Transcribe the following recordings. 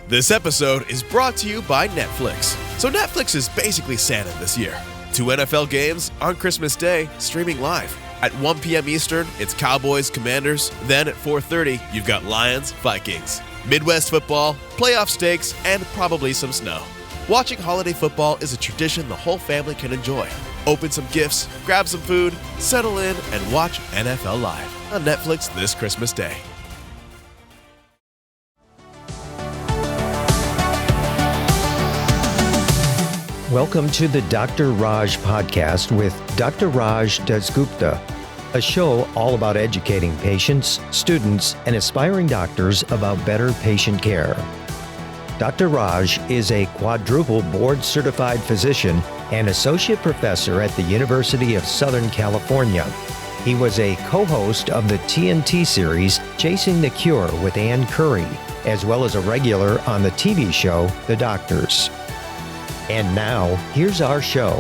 This episode is brought to you by Netflix. So Netflix is basically Santa this year. 2 NFL games on Christmas Day, streaming live. At 1 p.m. Eastern, it's Cowboys, Commanders. Then at 4:30, you've got Lions, Vikings. Midwest football, playoff stakes, and probably some snow. Watching holiday football is a tradition the whole family can enjoy. Open some gifts, grab some food, settle in, and watch NFL Live on Netflix this Christmas Day. Welcome to the Dr. Raj Podcast with Dr. Raj Dasgupta, a show all about educating patients, students, and aspiring doctors about better patient care. Dr. Raj is a quadruple board-certified physician and associate professor at the University of Southern California. He was a co-host of the TNT series Chasing the Cure with Ann Curry, as well as a regular on the TV show The Doctors. And now, here's our show.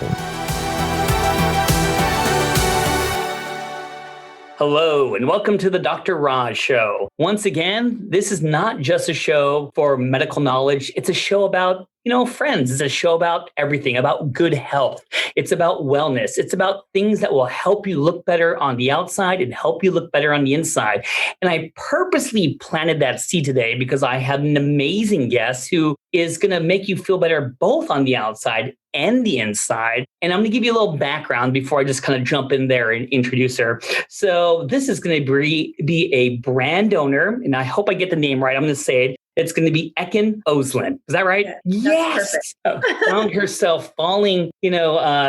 Hello, and welcome to the Dr. Raj Show. Once again, this is not just a show for medical knowledge. It's a show about, friends. It's a show about everything, about good health. It's about wellness. It's about things that will help you look better on the outside and help you look better on the inside. And I purposely planted that seed today because I have an amazing guest who is going to make you feel better both on the outside and the inside. And I'm going to give you a little background before I just kind of jump in there and introduce her. So this is going to be a brand owner, and I hope I get the name right. I'm going to say it. It's going to be Ekin Ozlen. Is that right? Yes. Found herself falling,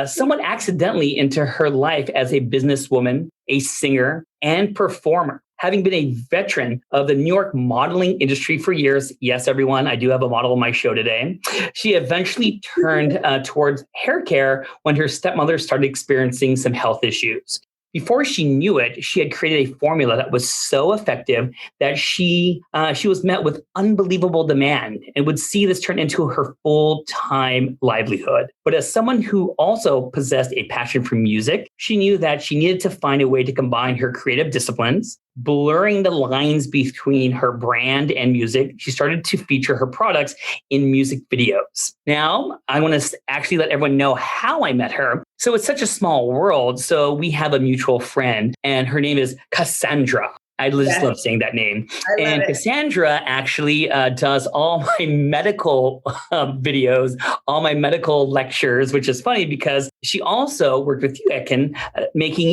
somewhat accidentally into her life as a businesswoman, a singer, and performer. Having been a veteran of the New York modeling industry for years, yes, everyone, I do have a model on my show today. She eventually turned towards hair care when her stepmother started experiencing some health issues. Before she knew it, she had created a formula that was so effective that she was met with unbelievable demand and would see this turn into her full-time livelihood. But as someone who also possessed a passion for music, she knew that she needed to find a way to combine her creative disciplines, blurring the lines between her brand and music. She started to feature her products in music videos. Now, I want to actually let everyone know how I met her. So it's such a small world. So we have a mutual friend, and her name is Cassandra. I just love saying that name. And Cassandra actually does all my medical videos, all my medical lectures, which is funny because she also worked with you, Ekin, making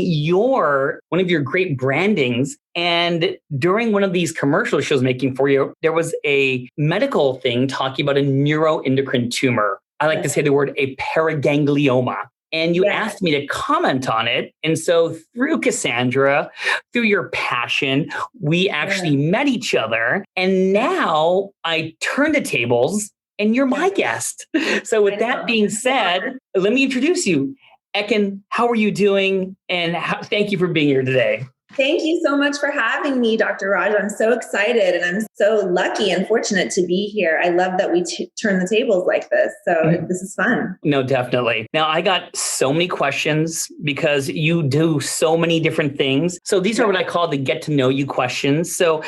one of your great brandings. And during one of these commercials she was making for you, there was a medical thing talking about a neuroendocrine tumor. I like to say the word a paraganglioma. And you asked me to comment on it. And so through Cassandra, through your passion, we actually met each other. And now I turn the tables and you're my guest. So with that being said, let me introduce you. Ekin, how are you doing? And thank you for being here today. Thank you so much for having me, Dr. Raj. I'm so excited and I'm so lucky and fortunate to be here. I love that we turn the tables like this. So this is fun. No, definitely. Now, I got so many questions because you do so many different things. So these are what I call the get to know you questions. So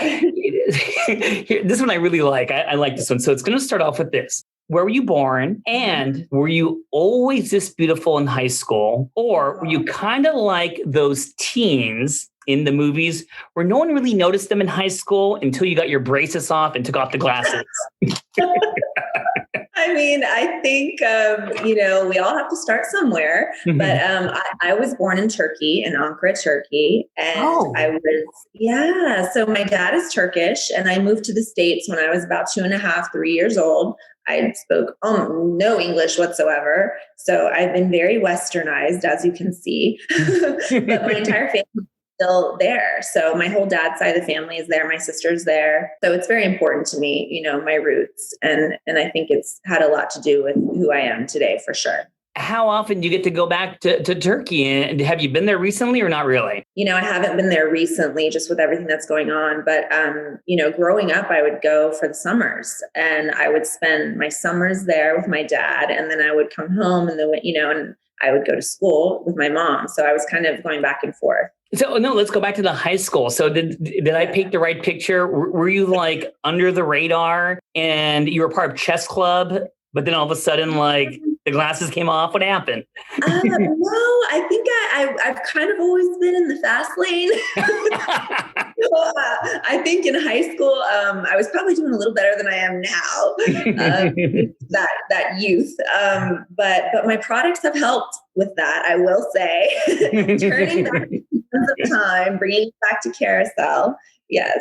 this one I really like. I like this one. So it's going to start off with this. Where were you born? And were you always this beautiful in high school? Or were you kind of like those teens in the movies where no one really noticed them in high school until you got your braces off and took off the glasses? I mean, I think, we all have to start somewhere. But I was born in Turkey, in Ankara, Turkey. And so my dad is Turkish. And I moved to the States when I was about 2.5, 3 years old. I spoke no English whatsoever. So I've been very westernized, as you can see. But my entire family is still there. So my whole dad's side of the family is there. My sister's there. So it's very important to me, my roots. And I think it's had a lot to do with who I am today, for sure. How often do you get to go back to Turkey? And have you been there recently or not really? I haven't been there recently just with everything that's going on. But, growing up, I would go for the summers and I would spend my summers there with my dad. And then I would come home and I would go to school with my mom. So I was kind of going back and forth. So no, let's go back to the high school. So did I paint the right picture? Were you like under the radar and you were part of chess club, but then all of a sudden like the glasses came off? What happened? No, I think I've kind of always been in the fast lane. I think in high school, I was probably doing a little better than I am now. That youth, but my products have helped with that. I will say, turning back of time, bringing it back to carousel. Yes.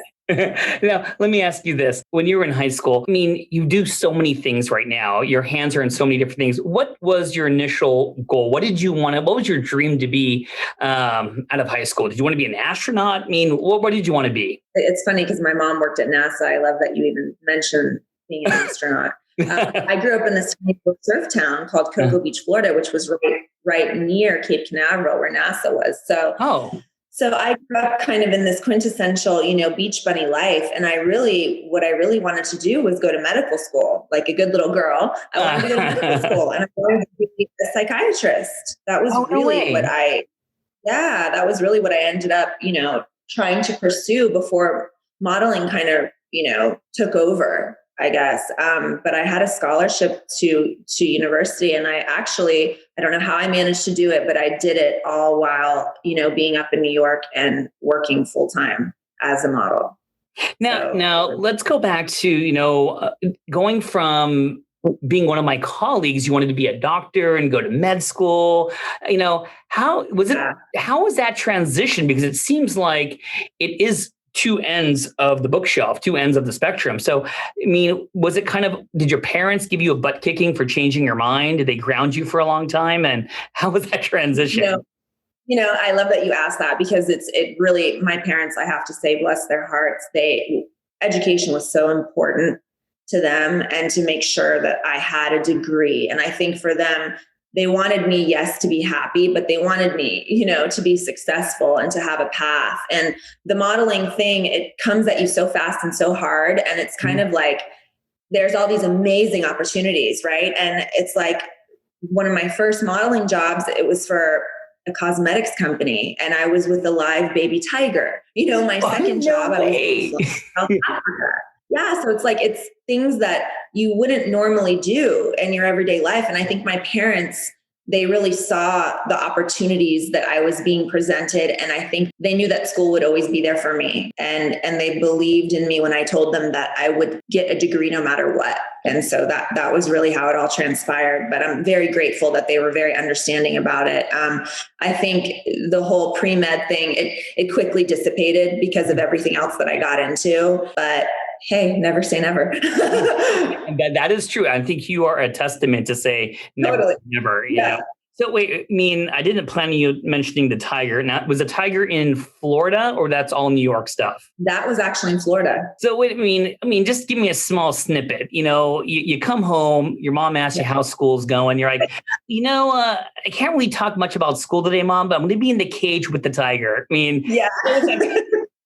Now, let me ask you this. When you were in high school, I mean, you do so many things right now. Your hands are in so many different things. What was your initial goal? What did you want to, what was your dream to be out of high school? Did you want to be an astronaut? I mean, what did you want to be? It's funny because my mom worked at NASA. I love that you even mentioned being an astronaut. I grew up in this surf town called Cocoa Beach, Florida, which was right near Cape Canaveral where NASA was. So I grew up kind of in this quintessential, beach bunny life. And what I really wanted to do was go to medical school, like a good little girl. I wanted to go to medical school and I wanted to be a psychiatrist. That was that was really what I ended up, trying to pursue before modeling kind of, took over, I guess. But I had a scholarship to university and I don't know how I managed to do it, but I did it all while, being up in New York and working full time as a model. Now let's go back to, going from being one of my colleagues, you wanted to be a doctor and go to med school. How was that transition? Because it seems like it is two ends of the bookshelf, two ends of the spectrum. So, I mean, was it did your parents give you a butt kicking for changing your mind? Did they ground you for a long time? And how was that transition? I love that you asked that because it really, my parents, I have to say, bless their hearts. Education was so important to them and to make sure that I had a degree. And I think for them, they wanted me, yes, to be happy, but they wanted me, to be successful and to have a path. And the modeling thing, it comes at you so fast and so hard. And it's kind of like, there's all these amazing opportunities, right? And it's like one of my first modeling jobs, it was for a cosmetics company. And I was with the live baby tiger. My second job, I was in South Africa. Yeah. So it's things that you wouldn't normally do in your everyday life. And I think my parents, they really saw the opportunities that I was being presented. And I think they knew that school would always be there for me. And they believed in me when I told them that I would get a degree no matter what. And so that was really how it all transpired. But I'm very grateful that they were very understanding about it. I think the whole pre-med thing, it quickly dissipated because of everything else that I got into. But hey, never say never. That is true. I think you are a testament to say never, totally. Never. Yeah. So wait, I mean, I didn't plan you mentioning the tiger. Now, was the tiger in Florida or that's all New York stuff? That was actually in Florida. So wait, I mean, just give me a small snippet. You come home, your mom asks you how school's going. You're like, I can't really talk much about school today, Mom, but I'm going to be in the cage with the tiger. I mean, yeah.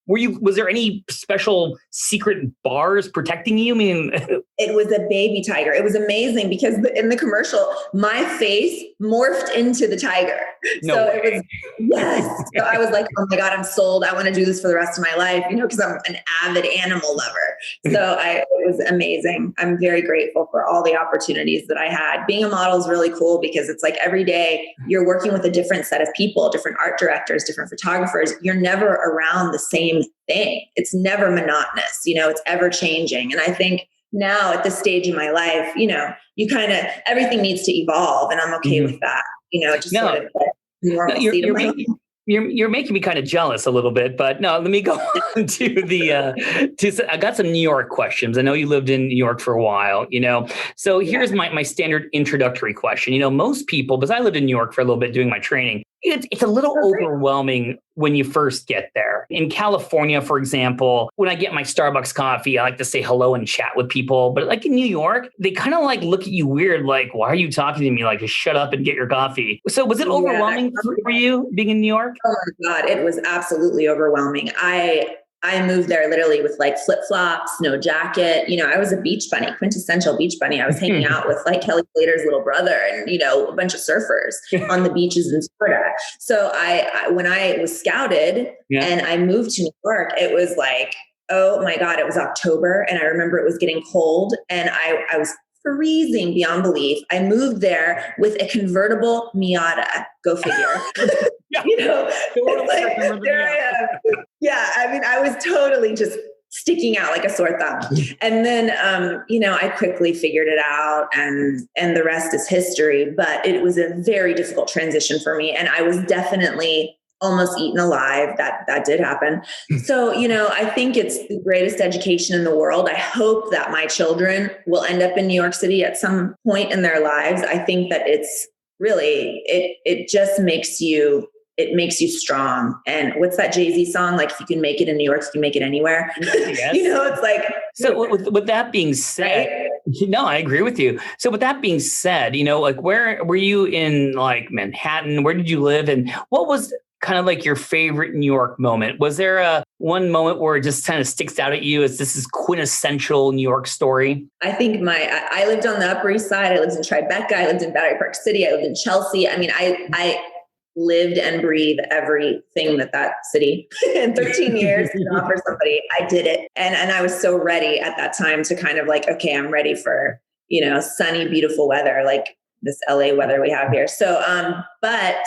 Was there any special secret bars protecting you? I mean, it was a baby tiger. It was amazing because in the commercial, my face morphed into the tiger. Yes. So I was like, oh my God, I'm sold. I want to do this for the rest of my life, because I'm an avid animal lover. So it was amazing. I'm very grateful for all the opportunities that I had. Being a model is really cool because it's like every day you're working with a different set of people, different art directors, different photographers. You're never around the same thing. It's never monotonous, it's ever changing. And I think now at this stage in my life, you kind of, everything needs to evolve and I'm okay with that, sort of normal state of my life. You're making me kind of jealous a little bit, but no, let me go on to I got some New York questions. I know you lived in New York for a while, so here's my standard introductory question. Most people, because I lived in New York for a little bit doing my training, it's a little overwhelming when you first get there. In California, for example, when I get my Starbucks coffee, I like to say hello and chat with people. But like in New York, they kind of like look at you weird, like, why are you talking to me? Like, just shut up and get your coffee. So was it overwhelming for you being in New York? Oh my God, it was absolutely overwhelming. I moved there literally with like flip-flops, no jacket. I was a beach bunny, quintessential beach bunny. I was hanging out with like Kelly Slater's little brother and, a bunch of surfers on the beaches in Florida. So when I was scouted and I moved to New York, it was like, oh my God, it was October. And I remember it was getting cold and I was freezing beyond belief. I moved there with a convertible Miata. Go figure. It's like, there I am. Yeah, I mean, I was totally just sticking out like a sore thumb. And then, I quickly figured it out and the rest is history. But it was a very difficult transition for me. And I was definitely almost eaten alive. That did happen. So, I think it's the greatest education in the world. I hope that my children will end up in New York City at some point in their lives. I think that it's really, it just makes you strong. And what's that Jay-Z song? Like, if you can make it in New York, you can make it anywhere. Yes. It's like. So with that being said, right? No, I agree with you. So with that being said, like, where were you in like Manhattan? Where did you live? And what was kind of like your favorite New York moment? Was there one moment where it just kind of sticks out at you as this is quintessential New York story? I think I lived on the Upper East Side. I lived in Tribeca. I lived in Battery Park City. I lived in Chelsea. I mean, I lived and breathed everything that city in 13 years to offer somebody. I did it. And I was so ready at that time to kind of like, okay, I'm ready for, sunny, beautiful weather, like this LA weather we have here. So, but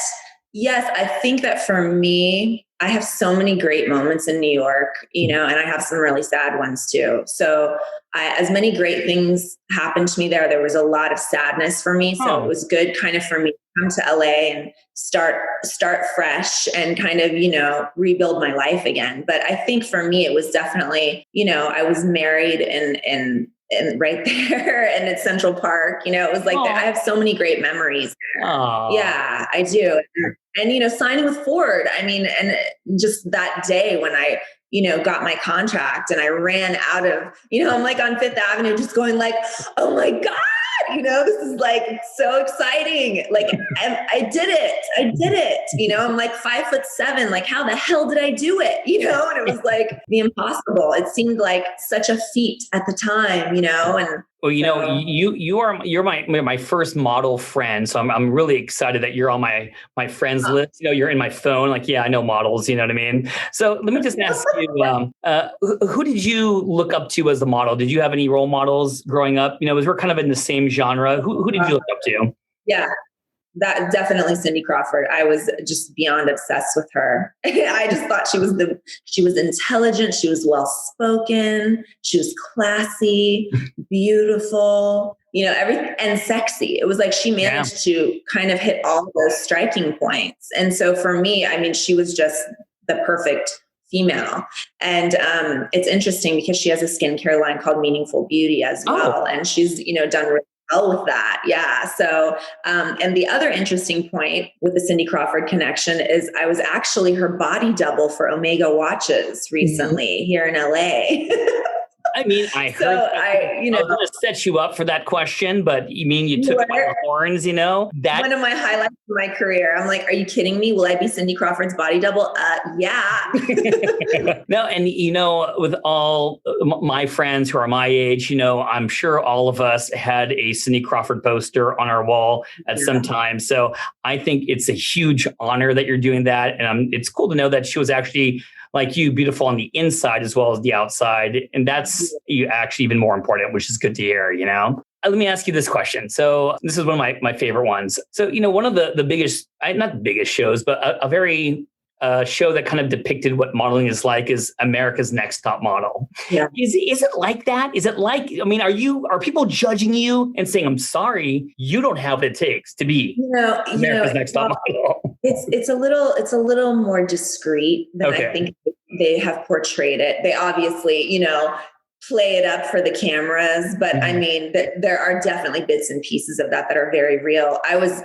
yes, I think that for me, I have so many great moments in New York, and I have some really sad ones too. So as many great things happened to me there, there was a lot of sadness for me. So it was good kind of for me to come to LA and start fresh and kind of, rebuild my life again. But I think for me, it was definitely, I was married and right there and at Central Park, it was like I have so many great memories. Yeah, I do. And, signing with Ford, I mean, and just that day when I, got my contract and I ran out of, I'm like on Fifth Avenue, just going like, oh my God, this is like so exciting. Like I did it, I'm like 5'7", like how the hell did I do it? And it was like the impossible. It seemed like such a feat at the time, and well, you're my first model friend, so I'm really excited that you're on my friends list. You're in my phone. Like, yeah, I know models. You know what I mean? So let me just ask you, who did you look up to as a model? Did you have any role models growing up? As we're kind of in the same genre. Who did you look up to? Yeah. That definitely Cindy Crawford. I was just beyond obsessed with her. I just thought she was intelligent. She was well-spoken. She was classy, beautiful, and sexy. It was like she managed to kind of hit all those striking points. And so for me, I mean, she was just the perfect female. And it's interesting because she has a skincare line called Meaningful Beauty as well. And she's, done really well with that. Yeah. So, and the other interesting point with the Cindy Crawford connection is I was actually her body double for Omega watches recently here in LA. I mean, I heard I was going to set you up for that question, but you mean you took my horns, that one of my highlights of my career. I'm like, are you kidding me? Will I be Cindy Crawford's body double? Yeah. No. And, with all my friends who are my age, I'm sure all of us had a Cindy Crawford poster on our wall at some time. So I think it's a huge honor that you're doing that. And it's cool to know that she was actually, like you, beautiful on the inside as well as the outside. And that's actually even more important, which is good to hear, Let me ask you this question. So this is one of my favorite ones. So, one of the biggest, not the biggest shows, but a very show that kind of depicted what modeling is like is America's Next Top Model. Yeah. Is it like that? Is it like, are people judging you and saying, I'm sorry, you don't have what it takes to be America's Next Top Model? It's a little more discreet than I think they have portrayed it. They obviously, play it up for the cameras, but I mean, there are definitely bits and pieces of that are very real. I was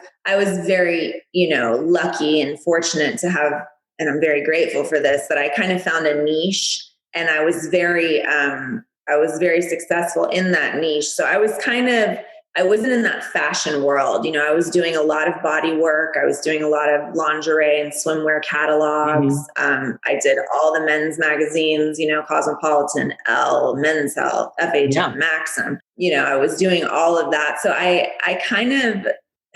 very, lucky and fortunate to have, and I'm very grateful for this, that I kind of found a niche, and I was very successful in that niche. So I was kind of, I wasn't in that fashion world. You know, I was doing a lot of body work. I was doing a lot of lingerie and swimwear catalogs. I did all the men's magazines, you know, Cosmopolitan, Elle, Men's Health, FHM, Maxim. You know, I was doing all of that. So I kind of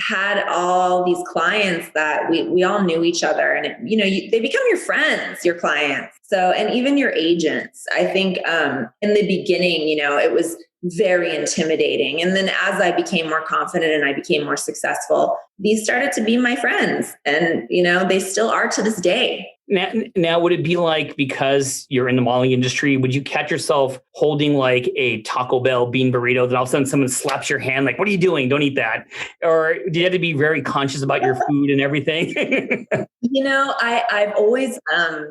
had all these clients that we all knew each other, and they become your friends, your clients. So, and even your agents. I think in the beginning, you know, it was very intimidating. And then as I became more confident and I became more successful, these started to be my friends, and you know, they still are to this day. Now, would it be like, because you're in the modeling industry, would you catch yourself holding like a Taco Bell bean burrito, then all of a sudden someone slaps your hand, like, what are you doing? Don't eat that. Or do you have to be very conscious about your food and everything? You know, I've always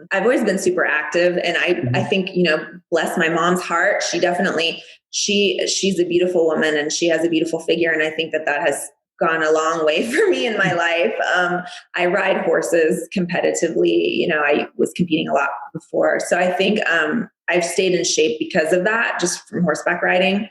been super active. And I think, you know, bless my mom's heart. She definitely, she's a beautiful woman and she has a beautiful figure. And I think that has gone a long way for me in my life. I ride horses competitively. You know, I was competing a lot before. So I think I've stayed in shape because of that, just from horseback riding.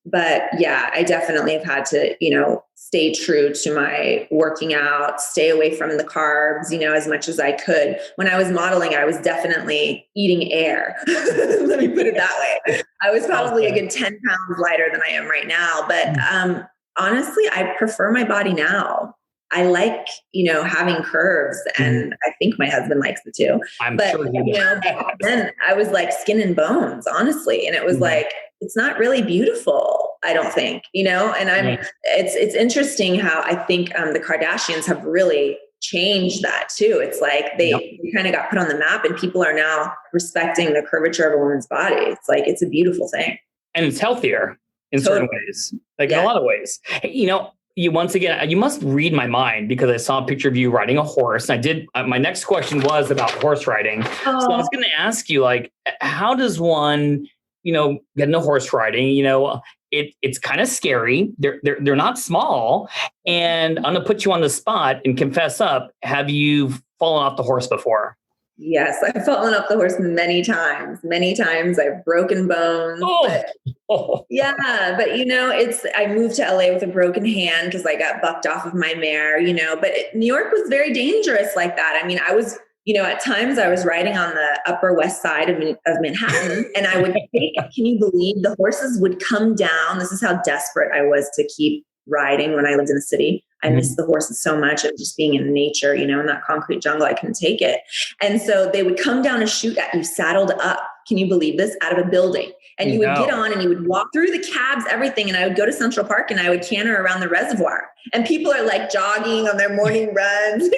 But yeah, I definitely have had to, you know, stay true to my working out, stay away from the carbs, you know, as much as I could. When I was modeling, I was definitely eating air. Let me put it that way. I was probably a good 10 pounds lighter than I am right now. But honestly, I prefer my body now. I like, you know, having curves, and I think my husband likes it too. But sure you know, then I was like skin and bones, honestly. And it was like, it's not really beautiful, I don't think, you know, and it's interesting how I think the Kardashians have really changed that too. It's like they kind of got put on the map, and people are now respecting the curvature of a woman's body. It's like, it's a beautiful thing. And it's healthier in certain ways, like in a lot of ways. Hey, you know, you must read my mind, because I saw a picture of you riding a horse. And I did. My next question was about horse riding. So I was going to ask you, like, how does one, you know, get into horse riding? You know, it's kind of scary. They're not small. And I'm going to put you on the spot and confess up. Have you fallen off the horse before? Yes, I've fallen off the horse many times. Many times I've broken bones. Yeah, but you know, I moved to LA with a broken hand because I got bucked off of my mare, you know, but New York was very dangerous like that. I mean, I was, you know, at times I was riding on the Upper West Side of Manhattan, and I would can you believe the horses would come down? This is how desperate I was to keep riding when I lived in the city. I missed the horses so much, and just being in nature, you know, in that concrete jungle, I couldn't take it. And so they would come down and shoot at you saddled up. Can you believe this? Out of a building. And you would get on and you would walk through the cabs, everything. And I would go to Central Park and I would canter around the reservoir. And people are like jogging on their morning runs.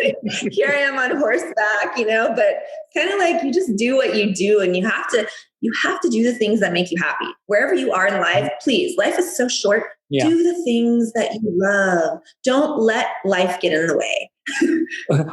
Here I am on horseback, you know, but kind of like you just do what you do, and you have to do the things that make you happy. Wherever you are in life, please, life is so short. Yeah. Do the things that you love. Don't let life get in the way.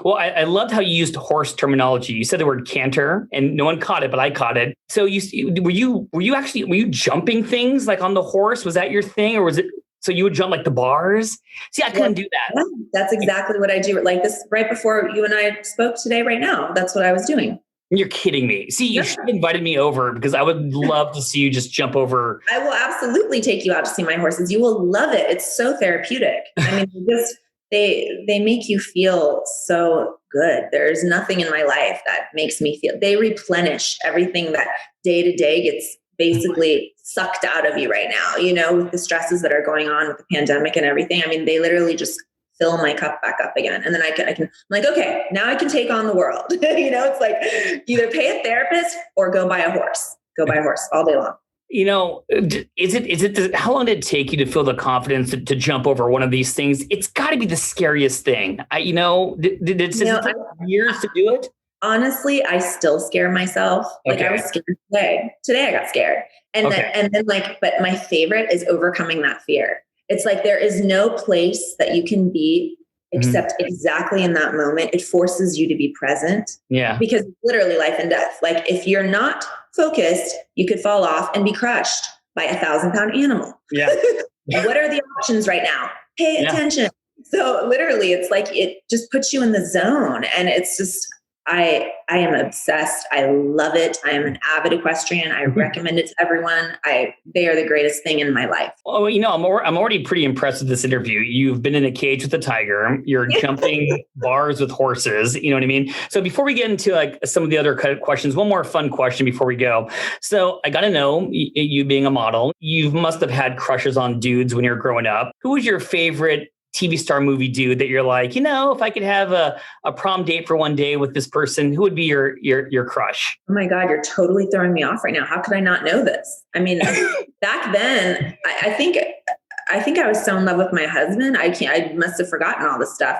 Well, I loved how you used horse terminology. You said the word canter, and no one caught it, but I caught it. So were you jumping things like on the horse? Was that your thing, or was it? So you would jump like the bars? See, I couldn't do that. Yeah, that's exactly what I do. Like this, right before you and I spoke today, right now, that's what I was doing. You're kidding me. See, you should have invited me over, because I would love to see you just jump over. I will absolutely take you out to see my horses. You will love it. It's so therapeutic. I mean, they make you feel so good. There's nothing in my life that makes me feel. They replenish everything that day to day gets basically sucked out of you right now, you know, with the stresses that are going on with the pandemic and everything. I mean, they literally just fill my cup back up again. And then I can I'm like, okay, now I can take on the world. You know, it's like either pay a therapist or go buy a horse all day long. You know, how long did it take you to feel the confidence to jump over one of these things? It's got to be the scariest thing. Did it take years to do it? Honestly, I still scare myself. Like I was scared today. Today I got scared. And then but my favorite is overcoming that fear. It's like there is no place that you can be except exactly in that moment. It forces you to be present. Yeah. Because literally life and death. Like if you're not focused, you could fall off and be crushed by a 1,000-pound animal. Yeah. What are the options right now? Pay attention. So literally it's like, it just puts you in the zone. And it's just, I am obsessed. I love it. I am an avid equestrian. I recommend it to everyone. They are the greatest thing in my life. Well, I'm already pretty impressed with this interview. You've been in a cage with a tiger. You're jumping bars with horses. You know what I mean? So before we get into like some of the other questions, one more fun question before we go. So I got to know, you being a model, you must have had crushes on dudes when you were growing up. Who was your favorite TV star movie dude that you're like, if I could have a prom date for one day with this person, who would be your crush? Oh my God, you're totally throwing me off right now. How could I not know this? I mean, back then, I think I was so in love with my husband. I must have forgotten all this stuff.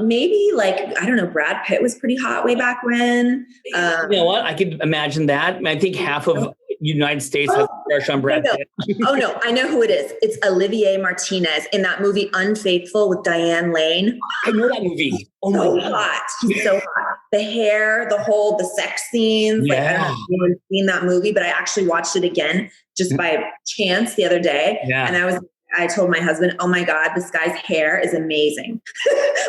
Maybe I don't know, Brad Pitt was pretty hot way back when. You know what? I could imagine that. I think half of United States has a crush on Brad Pitt. Oh no, I know who it is. It's Olivier Martinez in that movie Unfaithful with Diane Lane. I know that movie. Oh my God. Hot. He's so hot. The hair, the sex scenes. Yeah. I don't know if you've seen that movie, but I actually watched it again just by chance the other day. Yeah. And I told my husband, oh my God, this guy's hair is amazing.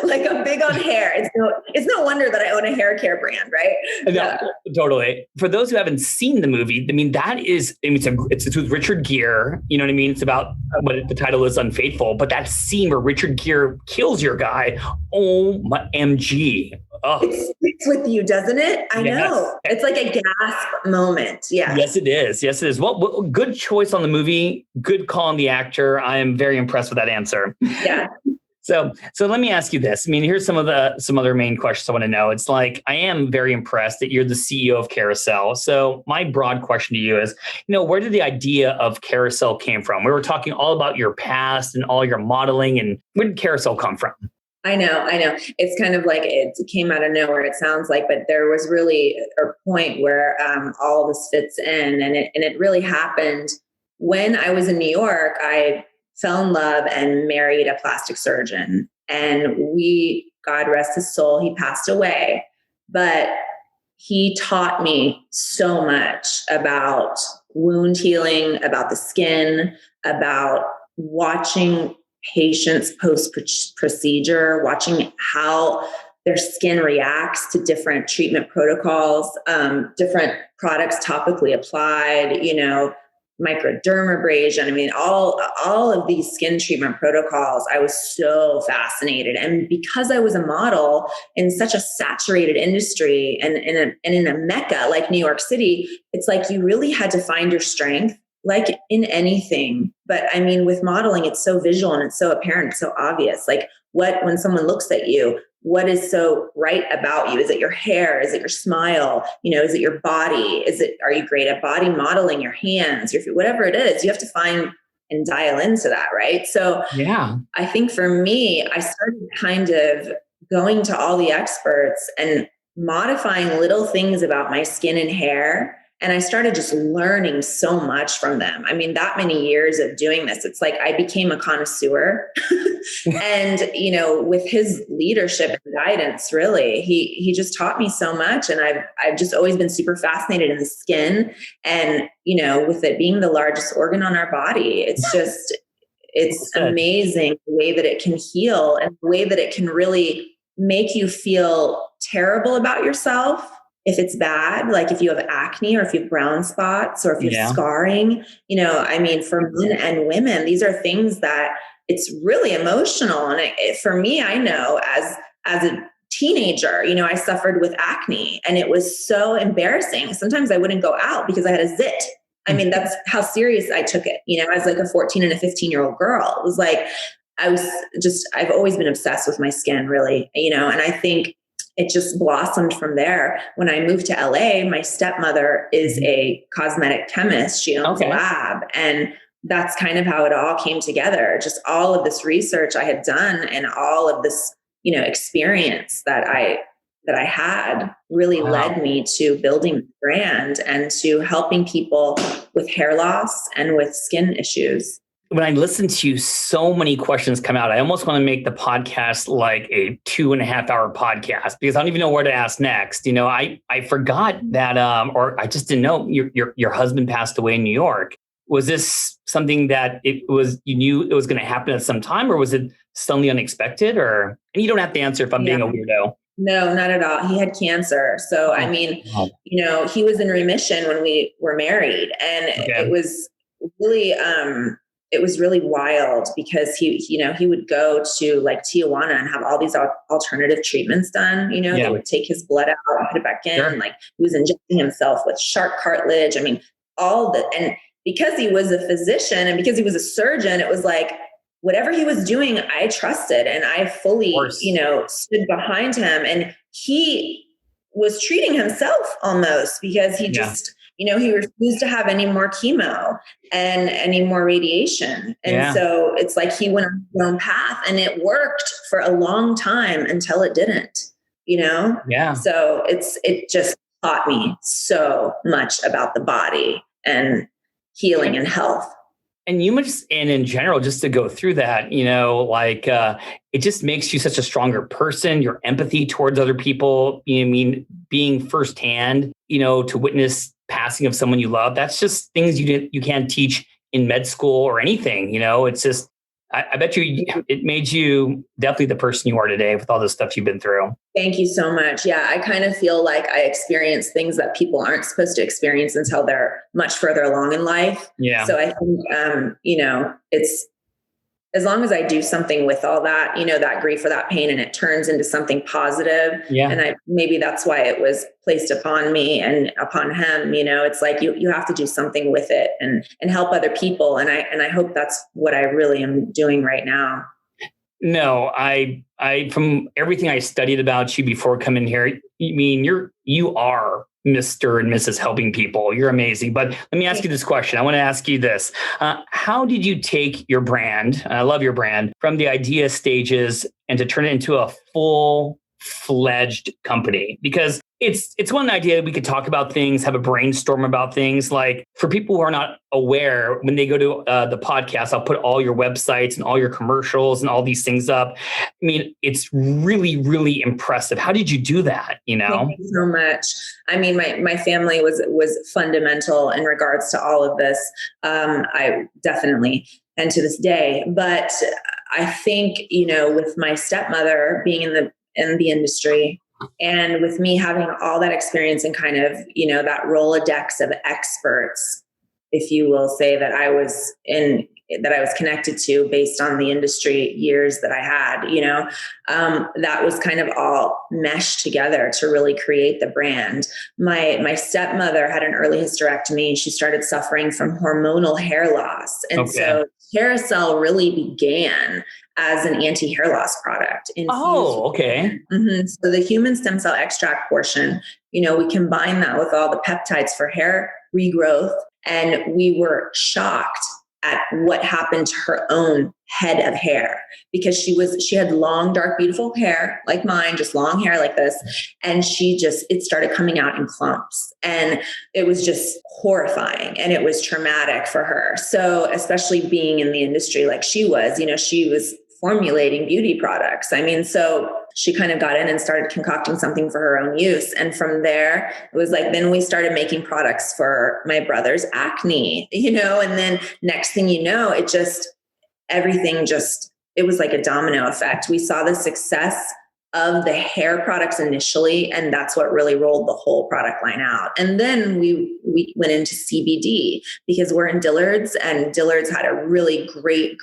I'm big on hair. It's no wonder that I own a hair care brand, right? No, totally. For those who haven't seen the movie, it's with Richard Gere. You know what I mean? It's about what the title is, Unfaithful. But that scene where Richard Gere kills your guy, oh my MG. Oh. It sticks with you, doesn't it? I know. It's like a gasp moment. Yeah. Yes, it is. Yes, it is. Well, good choice on the movie. Good call on the actor. I am very impressed with that answer. Yeah. So let me ask you this. I mean, here's some other main questions I want to know. It's like, I am very impressed that you're the CEO of Carousel. So my broad question to you is, where did the idea of Carousel came from? We were talking all about your past and all your modeling, and where did Carousel come from? I know. It's kind of like it came out of nowhere, it sounds like, but there was really a point where all of this fits in. And it really happened when I was in New York. I fell in love and married a plastic surgeon. And God rest his soul, he passed away. But he taught me so much about wound healing, about the skin, about watching patients post-procedure, watching how their skin reacts to different treatment protocols, different products topically applied, microdermabrasion. I mean, all of these skin treatment protocols, I was so fascinated. And because I was a model in such a saturated industry and in a mecca like New York City, it's like you really had to find your strength, like in anything. But I mean, with modeling, it's so visual and it's so apparent, it's so obvious. Like when someone looks at you, what is so right about you? Is it your hair? Is it your smile? Is it your body? Are you great at body modeling, your hands, your feet, whatever it is, you have to find and dial into that. Right. So yeah, I think for me, I started kind of going to all the experts and modifying little things about my skin and hair. And I started just learning so much from them. I mean, that many years of doing this, it's like I became a connoisseur. And, with his leadership and guidance, really, he just taught me so much. And I've just always been super fascinated in the skin. And, with it being the largest organ on our body, it's amazing the way that it can heal and the way that it can really make you feel terrible about yourself. If it's bad, like if you have acne or if you have brown spots or if you have scarring, for men and women, these are things that it's really emotional. And for me, I know as a teenager, I suffered with acne and it was so embarrassing. Sometimes I wouldn't go out because I had a zit. I mean, that's how serious I took it, as like a 14 and a 15-year-old girl. It was like, I've always been obsessed with my skin, really, and I think it just blossomed from there. When I moved to LA, my stepmother is a cosmetic chemist. She owns a lab. And that's kind of how it all came together. Just all of this research I had done and all of this, experience that I had really led me to building the brand and to helping people with hair loss and with skin issues. When I listen to you, so many questions come out. I almost want to make the podcast like a 2.5 hour podcast because I don't even know where to ask next. I forgot that, or I just didn't know your husband passed away in New York. Was this something that you knew it was going to happen at some time, or was it suddenly unexpected? And you don't have to answer if I'm being a weirdo. No, not at all. He had cancer. So, I mean, he was in remission when we were married, and it was really wild because he would go to like Tijuana and have all these alternative treatments done. They would take his blood out and put it back in. Sure. Like he was injecting himself with shark cartilage. I mean, and because he was a physician and because he was a surgeon, it was like, whatever he was doing, I trusted and I fully, stood behind him. And he was treating himself almost because he just, he refused to have any more chemo and any more radiation. And so it's like he went on his own path and it worked for a long time until it didn't, Yeah. So it just taught me so much about the body and healing and health. And in general, just to go through that, it just makes you such a stronger person. Your empathy towards other people, being firsthand, to witness passing of someone you love. That's just things you can't teach in med school or anything. It's just, I bet you it made you definitely the person you are today with all the stuff you've been through. Thank you so much. Yeah, I kind of feel like I experience things that people aren't supposed to experience until they're much further along in life. Yeah. So I think, it's as long as I do something with all that, that grief or that pain, and it turns into something positive. Yeah. And maybe that's why it was placed upon me and upon him. It's like you have to do something with it and help other people. And I hope that's what I really am doing right now. No, I from everything I studied about you before coming here, you are Mr. and Mrs. Helping People. You're amazing. But let me ask you this question. I want to ask you this. How did you take your brand, and I love your brand, from the idea stages and to turn it into a full-fledged company? Because it's one idea we could talk about things, have a brainstorm about things. Like for people who are not aware, when they go to the podcast, I'll put all your websites and all your commercials and all these things up. It's really, really impressive. How did you do that? Thank you so much. My family was fundamental in regards to all of this. I definitely, and to this day, but I think, with my stepmother being in the industry, and with me having all that experience and kind of, that Rolodex of experts, if you will say, that I was connected to based on the industry years that I had, that was kind of all meshed together to really create the brand. My stepmother had an early hysterectomy. She started suffering from hormonal hair loss. And so Carousel really began as an anti-hair loss product. Okay. Mm-hmm. So the human stem cell extract portion, we combine that with all the peptides for hair regrowth. And we were shocked at what happened to her own head of hair, because she had long, dark, beautiful hair like mine, just long hair like this. And it started coming out in clumps, and it was just horrifying, and it was traumatic for her. So especially being in the industry like she was formulating beauty products. So she kind of got in and started concocting something for her own use. And from there, it was like, then we started making products for my brother's acne, and then next thing you know, it was like a domino effect. We saw the success of the hair products initially, and that's what really rolled the whole product line out. And then we went into CBD because we're in Dillard's, and Dillard's had a really great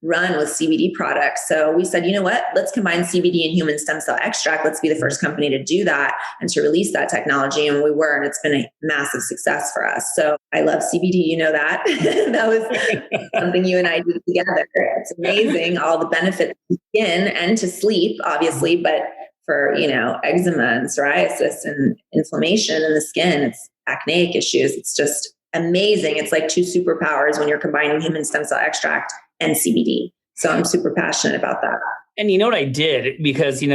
run with CBD products. So we said, you know what, let's combine CBD and human stem cell extract. Let's be the first company to do that and to release that technology. And we were, and it's been a massive success for us. So I love CBD, that. That was something you and I did together. It's amazing, all the benefits to skin and to sleep, obviously, but for, eczema and psoriasis and inflammation in the skin, it's acneic issues. It's just amazing. It's like two superpowers when you're combining human stem cell extract and CBD. So I'm super passionate about that. And you know what I did? Because, I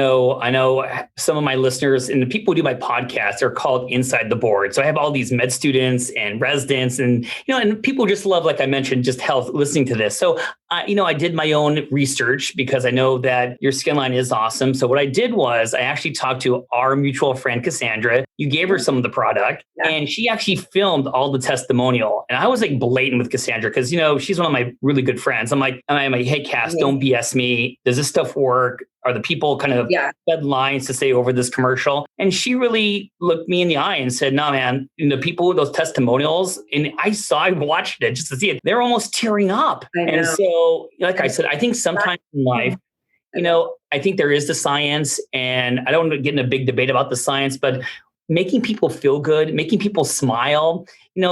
know some of my listeners and the people who do my podcast are called Inside the Board. So I have all these med students and residents and, and people just love, like I mentioned, just health, listening to this. So, I did my own research because I know that your skin line is awesome. So what I did was I actually talked to our mutual friend, Cassandra. You gave her some of the product and she actually filmed all the testimonial. And I was like blatant with Cassandra because, she's one of my really good friends. I'm like, hey, Cass, don't BS me. Does this stuff stuff work? Are the people kind of fed lines to say over this commercial? And she really looked me in the eye and said, no, man, the people with those testimonials, and I watched it just to see it. They're almost tearing up. And so, like I said, I think sometimes in life, I think there is the science, and I don't want to get in a big debate about the science, but making people feel good, making people smile,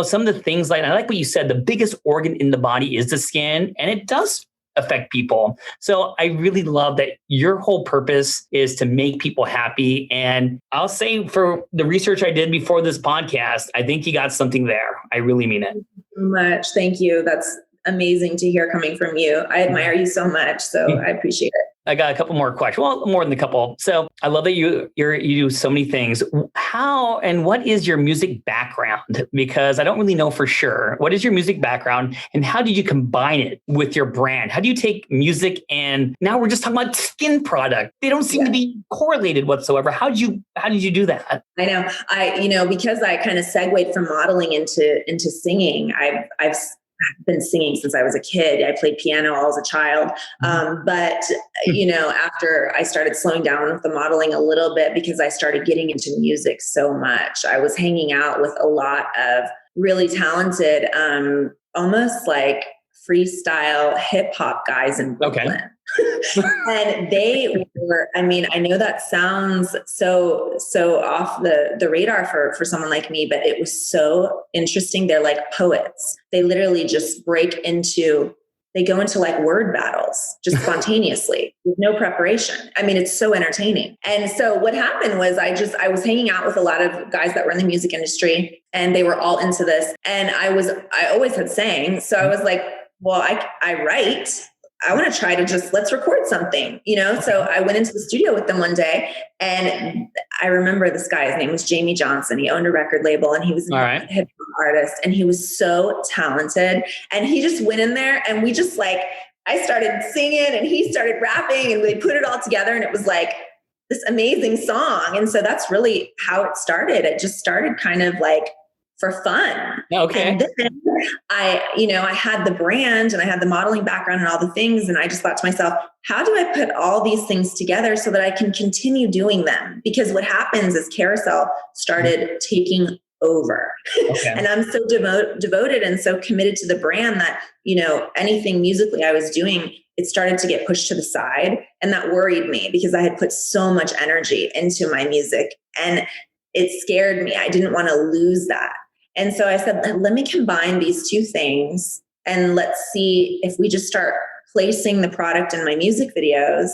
some of the things I like what you said, the biggest organ in the body is the skin, and it does affect people. So I really love that your whole purpose is to make people happy. And I'll say, for the research I did before this podcast, I think you got something there. I really mean it. Much. Thank you. That's amazing to hear coming from you. I admire you so much. So I appreciate it. I got a couple more questions. Well, more than a couple. So I love that you do so many things. How and what is your music background? Because I don't really know for sure. What is your music background, and how did you combine it with your brand? How do you take music and now we're just talking about skin product? They don't seem to be correlated whatsoever. How did you do that? I know. Because I kind of segued from modeling into singing. I've been singing since I was a kid. I played piano as a child. But, after I started slowing down with the modeling a little bit, because I started getting into music so much, I was hanging out with a lot of really talented, almost like freestyle hip hop guys in Brooklyn. Okay. And they were, I know that sounds so off the radar for someone like me, but it was so interesting. They're like poets. They literally just they go into like word battles just spontaneously with no preparation. It's so entertaining. And so what happened was I was hanging out with a lot of guys that were in the music industry, and they were all into this. And I always had sang. So I was like, well, I write. I want to try to let's record something, So I went into the studio with them one day, and I remember this guy, his name was Jamie Johnson. He owned a record label, and he was a hip hop artist, and he was so talented. And he just went in there, and we just I started singing and he started rapping, and we put it all together, and it was like this amazing song. And so that's really how it started. It just started kind of like for fun. Okay. And then I had the brand and I had the modeling background and all the things. And I just thought to myself, how do I put all these things together so that I can continue doing them? Because what happens is Carousel started taking over. Okay. And I'm so devoted and so committed to the brand that, anything musically I was doing, it started to get pushed to the side. And that worried me because I had put so much energy into my music, and it scared me. I didn't want to lose that. And so I said, let me combine these two things, and let's see if we just start placing the product in my music videos.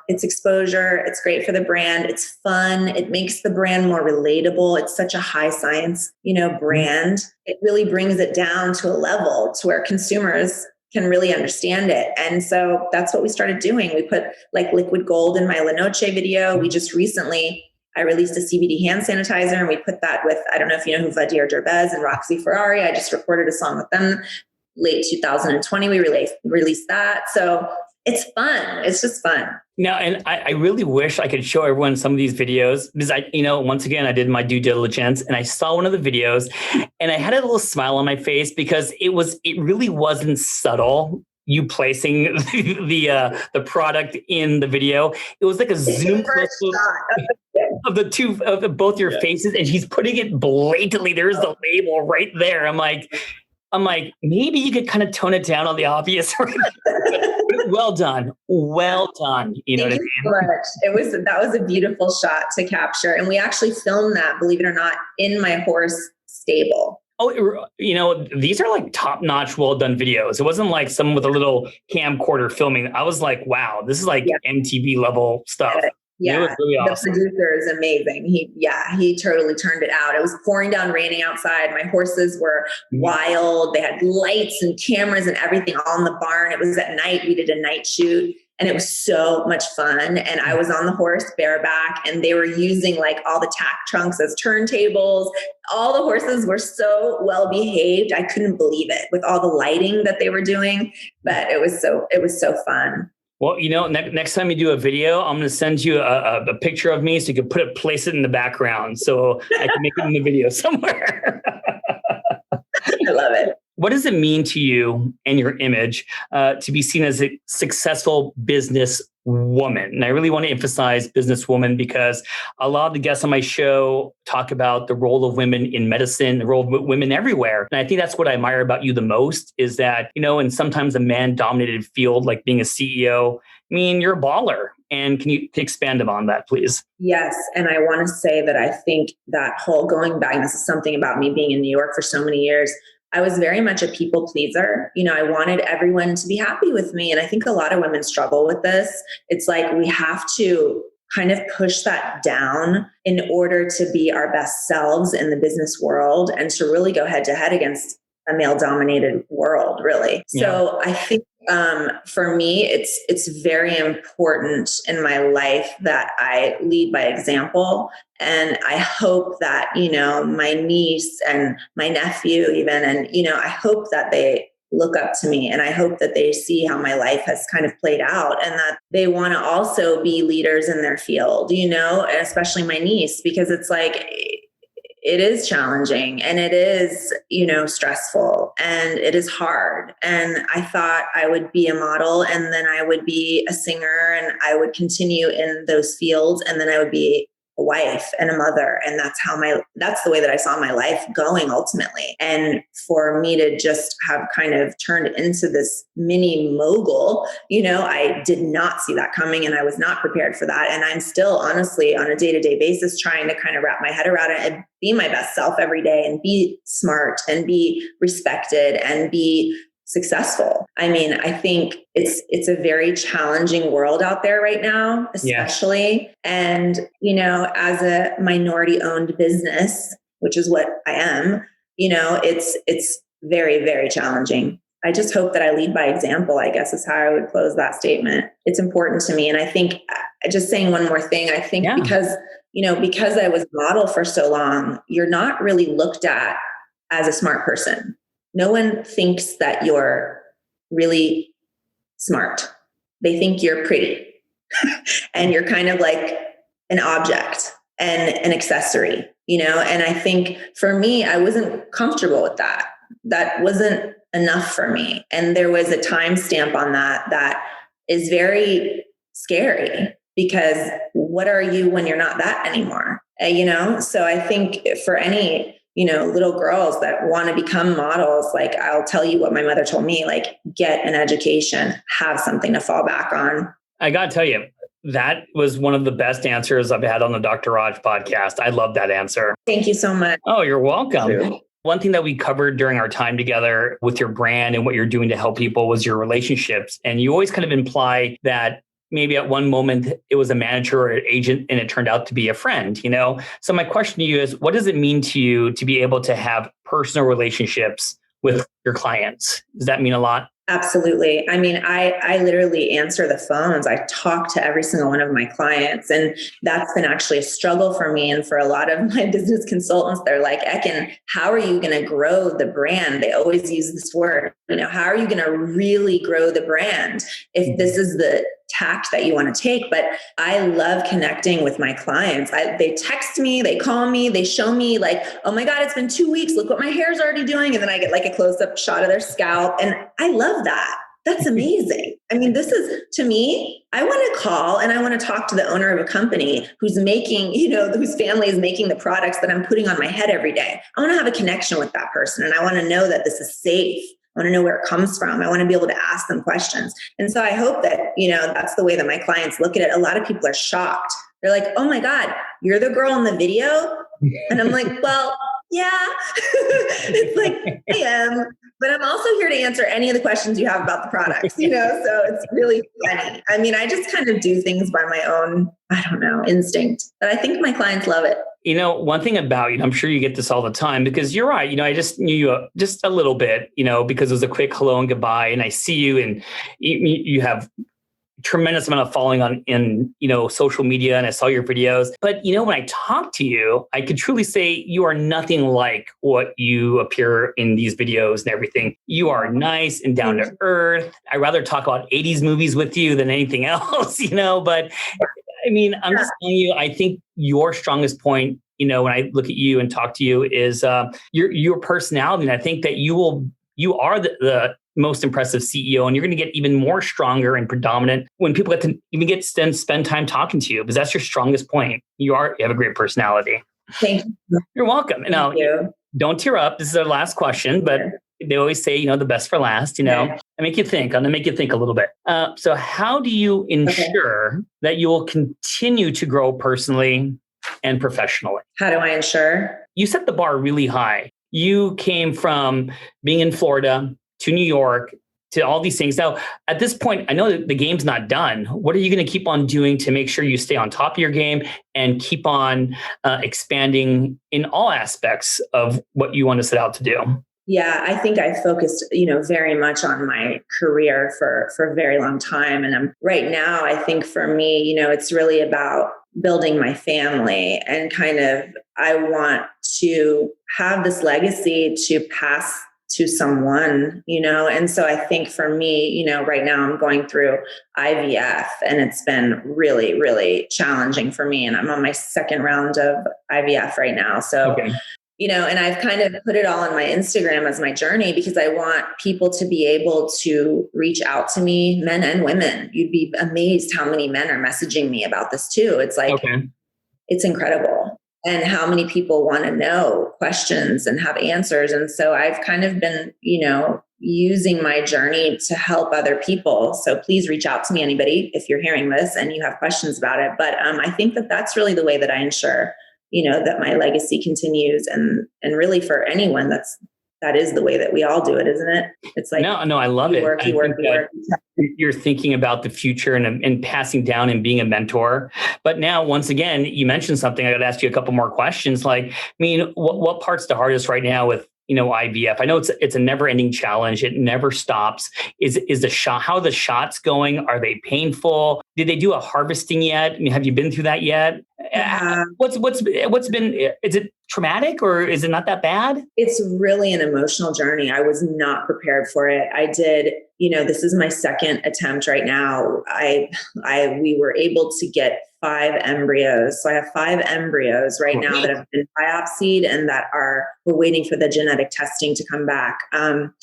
It's exposure. It's great for the brand. It's fun. It makes the brand more relatable. It's such a high science, brand. It really brings it down to a level to where consumers can really understand it. And so that's what we started doing. We put like liquid gold in my La Noche video. We just recently, I released a CBD hand sanitizer, and we put that with, I don't know if you know who Vadir Derbez and Roxy Ferrari. I just recorded a song with them late 2020. We released that. So it's fun. It's just fun. Now, and I really wish I could show everyone some of these videos, because once again, I did my due diligence and I saw one of the videos and I had a little smile on my face because it really wasn't subtle. You placing the product in the video. It was like a zoom close of both your faces, and he's putting it blatantly. There's the label right there. I'm like, maybe you could kind of tone it down on the obvious. Well done. Well done. You know Thank what I mean? So much. That was a beautiful shot to capture. And we actually filmed that, believe it or not, in my horse stable. Oh, these are like top-notch, well-done videos. It wasn't like someone with a little camcorder filming. I was like, wow, this is like MTV level stuff. Yeah, it was really awesome. The producer is amazing. He totally turned it out. It was pouring down, raining outside. My horses were wild. They had lights and cameras and everything all in the barn. It was at night. We did a night shoot, and it was so much fun. And I was on the horse bareback, and they were using like all the tack trunks as turntables. All the horses were so well behaved. I couldn't believe it with all the lighting that they were doing, but it was so fun. Well, next time you do a video, I'm going to send you a picture of me so you can place it in the background so I can make it in the video somewhere. I love it. What does it mean to you and your image to be seen as a successful business woman. And I really want to emphasize businesswoman because a lot of the guests on my show talk about the role of women in medicine, the role of women everywhere. And I think that's what I admire about you the most is that, in sometimes a man-dominated field like being a CEO, you're a baller. And can you expand upon that, please? Yes. And I want to say that I think that whole going back, this is something about me being in New York for so many years. I was very much a people pleaser. I wanted everyone to be happy with me. And I think a lot of women struggle with this. It's like we have to kind of push that down in order to be our best selves in the business world and to really go head to head against a male dominated world, really. Yeah. So I think for me, it's very important in my life that I lead by example. And I hope that, my niece and my nephew even, and, I hope that they look up to me and I hope that they see how my life has kind of played out and that they want to also be leaders in their field, especially my niece, because it's like, it is challenging and it is, stressful and it is hard. And I thought I would be a model and then I would be a singer and I would continue in those fields and then I would be a wife and a mother. And that's the way that I saw my life going ultimately. And for me to just have kind of turned into this mini mogul, I did not see that coming and I was not prepared for that. And I'm still honestly on a day-to-day basis trying to kind of wrap my head around it and be my best self every day and be smart and be respected and be successful. I think it's a very challenging world out there right now, especially. Yeah. And, as a minority owned business, which is what I am, it's very, very challenging. I just hope that I lead by example, I guess is how I would close that statement. It's important to me. And I think just saying one more thing, I think because I was model for so long, you're not really looked at as a smart person. No one thinks that you're really smart. They think you're pretty and you're kind of like an object and an accessory, and I think for me, I wasn't comfortable with that. That wasn't enough for me. And there was a timestamp on that is very scary because what are you when you're not that anymore? So I think for any little girls that want to become models, like I'll tell you what my mother told me, like get an education, have something to fall back on. I got to tell you, that was one of the best answers I've had on the Dr. Raj podcast. I love that answer. Thank you so much. Oh, you're welcome. One thing that we covered during our time together with your brand and what you're doing to help people was your relationships. And you always kind of imply that maybe at one moment it was a manager or an agent and it turned out to be a friend, So my question to you is, what does it mean to you to be able to have personal relationships with your clients? Does that mean a lot? Absolutely. I literally answer the phones. I talk to every single one of my clients. And that's been actually a struggle for me. And for a lot of my business consultants, they're like, Ekin, how are you going to grow the brand? They always use this word, how are you going to really grow the brand if this is the tact that you want to take? But I love connecting with my clients. They text me, they call me, they show me like, oh my God, it's been 2 weeks. Look what my hair's already doing. And then I get like a close-up shot of their scalp. And I love that. That's amazing. This is, to me, I want to call and I want to talk to the owner of a company who's making, whose family is making the products that I'm putting on my head every day. I want to have a connection with that person. And I want to know that this is safe. I want to know where it comes from. I want to be able to ask them questions. And so I hope that, that's the way that my clients look at it. A lot of people are shocked. They're like, oh my God, you're the girl in the video? And I'm like, well, yeah, it's like, I am, but I'm also here to answer any of the questions you have about the products, so it's really funny. I just kind of do things by my own, instinct, but I think my clients love it. One thing about you, I'm sure you get this all the time because you're right. I just knew you just a little bit, because it was a quick hello and goodbye. And I see you and you have tremendous amount of following in social media, and I saw your videos. But when I talk to you, I could truly say you are nothing like what you appear in these videos and everything. You are nice and down to earth. I'd rather talk about 80s movies with you than anything else, But I'm just telling you, I think your strongest point, when I look at you and talk to you, is your personality. And I think that you are the most impressive CEO, and you're going to get even more stronger and predominant when people get to even get to spend time talking to you, because that's your strongest point. You have a great personality. Thank you. You're welcome. Thank Now, you. Don't tear up. This is our last question, but they always say, the best for last, I make you think. I'm going to make you think a little bit. So how do you ensure that you will continue to grow personally and professionally? How do I ensure? You set the bar really high. You came from being in Florida to New York to all these things. Now, at this point, I know that the game's not done. What are you going to keep on doing to make sure you stay on top of your game and keep on expanding in all aspects of what you want to set out to do? Yeah, I think I focused, very much on my career for a very long time. And right now, I think for me, it's really about building my family and I want to have this legacy to pass to someone, and so I think for me, right now I'm going through IVF and it's been really, really challenging for me. And I'm on my second round of IVF right now. So, and I've kind of put it all on my Instagram as my journey because I want people to be able to reach out to me, men and women. You'd be amazed how many men are messaging me about this too. It's like, it's incredible. And how many people want to know questions and have answers. And so I've kind of been, using my journey to help other people. So please reach out to me, anybody, if you're hearing this and you have questions about it. But I think that that's really the way that I ensure, that my legacy continues. And really for anyone, that is the way that we all do it, isn't it? It's like, no, I love it. You work. You're thinking about the future and passing down and being a mentor. But now, once again, you mentioned something. I got to ask you a couple more questions. What part's the hardest right now with, IVF? I know it's a never ending challenge. It never stops. Is the shot, how are the shots going? Are they painful? Did they do a harvesting yet? Have you been through that yet? What's been, is it traumatic or is it not that bad? It's really an emotional journey. I was not prepared for it. I did, this is my second attempt right now. We were able to get 5 embryos. So I have 5 embryos right now that have been biopsied and we're waiting for the genetic testing to come back. I'm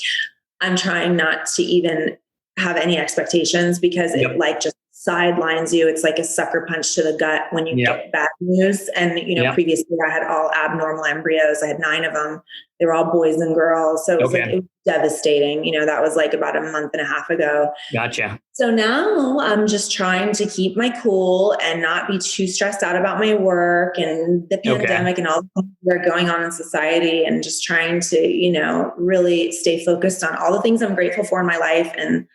trying not to even have any expectations because it just sidelines you. It's like a sucker punch to the gut when you get bad news. And, previously I had all abnormal embryos. I had 9 of them. They were all boys and girls. So it was, it was devastating. That was like about a month and a half ago. Gotcha. So now I'm just trying to keep my cool and not be too stressed out about my work and the pandemic and all the things that are going on in society, and just trying to, really stay focused on all the things I'm grateful for in my life and,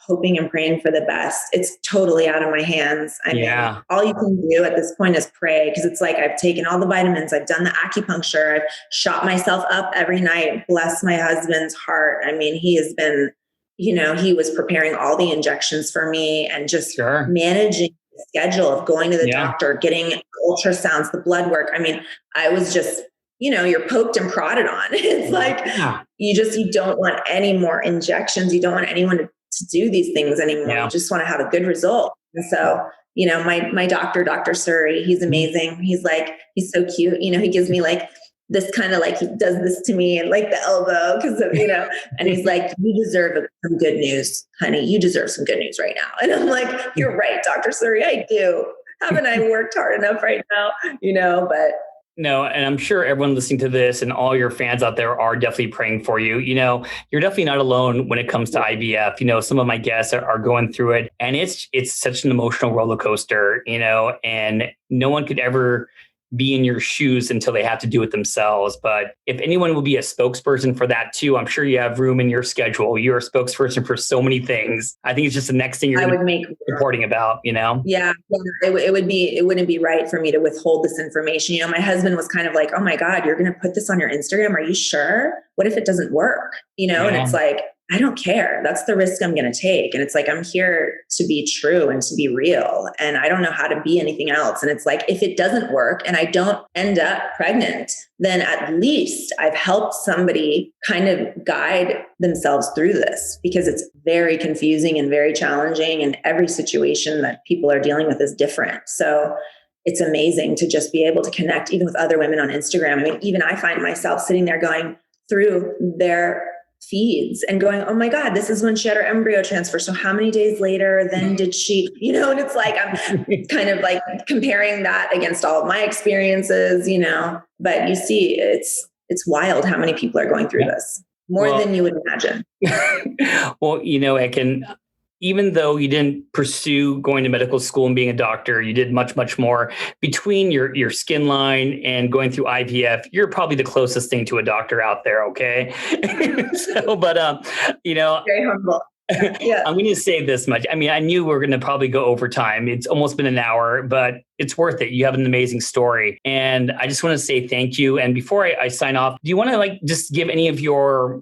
hoping and praying for the best. It's totally out of my hands. I mean, all you can do at this point is pray, because it's like I've taken all the vitamins, I've done the acupuncture, I've shot myself up every night. Bless my husband's heart. I mean, he has been, he was preparing all the injections for me and just managing the schedule of going to the doctor, getting ultrasounds, the blood work. I mean, I was just, you're poked and prodded on. It's like, you don't want any more injections. You don't want anyone to do these things anymore. You just want to have a good result. And so, my doctor, Dr. Surrey, he's amazing. He's he's so cute. He gives me this kind of he does this to me and the elbow because of, and he's like, you deserve some good news, honey. You deserve some good news right now. And I'm like, you're right, Dr. Surrey. I do. Haven't I worked hard enough right now? But no, and I'm sure everyone listening to this and all your fans out there are definitely praying for you. You're definitely not alone when it comes to IVF. Some of my guests are going through it, and it's such an emotional roller coaster, and no one could ever be in your shoes until they have to do it themselves. But if anyone will be a spokesperson for that too, I'm sure you have room in your schedule. You're a spokesperson for so many things. I think it's just the next thing you're reporting about, Yeah, it wouldn't be right for me to withhold this information. My husband was kind of like, oh my God, you're going to put this on your Instagram. Are you sure? What if it doesn't work? And it's like, I don't care. That's the risk I'm going to take. And it's like, I'm here to be true and to be real. And I don't know how to be anything else. And it's like, if it doesn't work and I don't end up pregnant, then at least I've helped somebody kind of guide themselves through this, because it's very confusing and very challenging. And every situation that people are dealing with is different. So it's amazing to just be able to connect even with other women on Instagram. I mean, even I find myself sitting there going through their feeds and going, oh my God, this is when she had her embryo transfer. So how many days later then did she, and it's like, I'm kind of like comparing that against all of my experiences, but you see, it's wild how many people are going through this more than you would imagine. Well, Ekin, even though you didn't pursue going to medical school and being a doctor, you did much, much more. Between your skin line and going through IVF, you're probably the closest thing to a doctor out there. Okay. Very humble. Yeah. I'm going to say this much. I mean, I knew we were going to probably go over time. It's almost been an hour, but it's worth it. You have an amazing story. And I just want to say thank you. And before I sign off, do you want to just give any of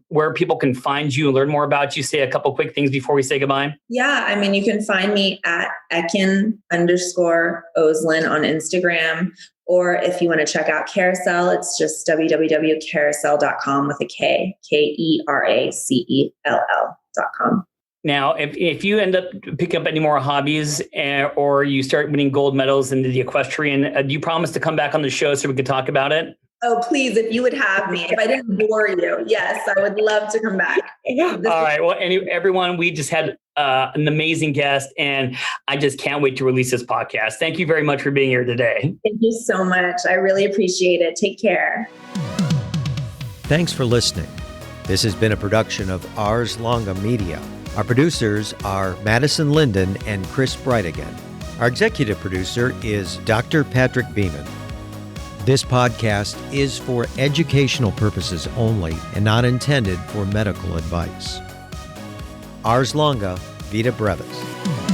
where people can find you and learn more about you? Say a couple quick things before we say goodbye. Yeah. I mean, you can find me at Ekin _Ozlen on Instagram. Or if you want to check out Carousel, it's just www.carousel.com with a K, KERACELL.com. Now, if you end up picking up any more hobbies or you start winning gold medals into the equestrian, do you promise to come back on the show so we could talk about it? Oh, please, if you would have me. If I didn't bore you, yes, I would love to come back. All right. Well, everyone, we just had an amazing guest, and I just can't wait to release this podcast. Thank you very much for being here today. Thank you so much. I really appreciate it. Take care. Thanks for listening. This has been a production of Ars Longa Media. Our producers are Madison Linden and Chris Brightigan. Our executive producer is Dr. Patrick Beeman. This podcast is for educational purposes only and not intended for medical advice. Ars Longa, Vita Brevis.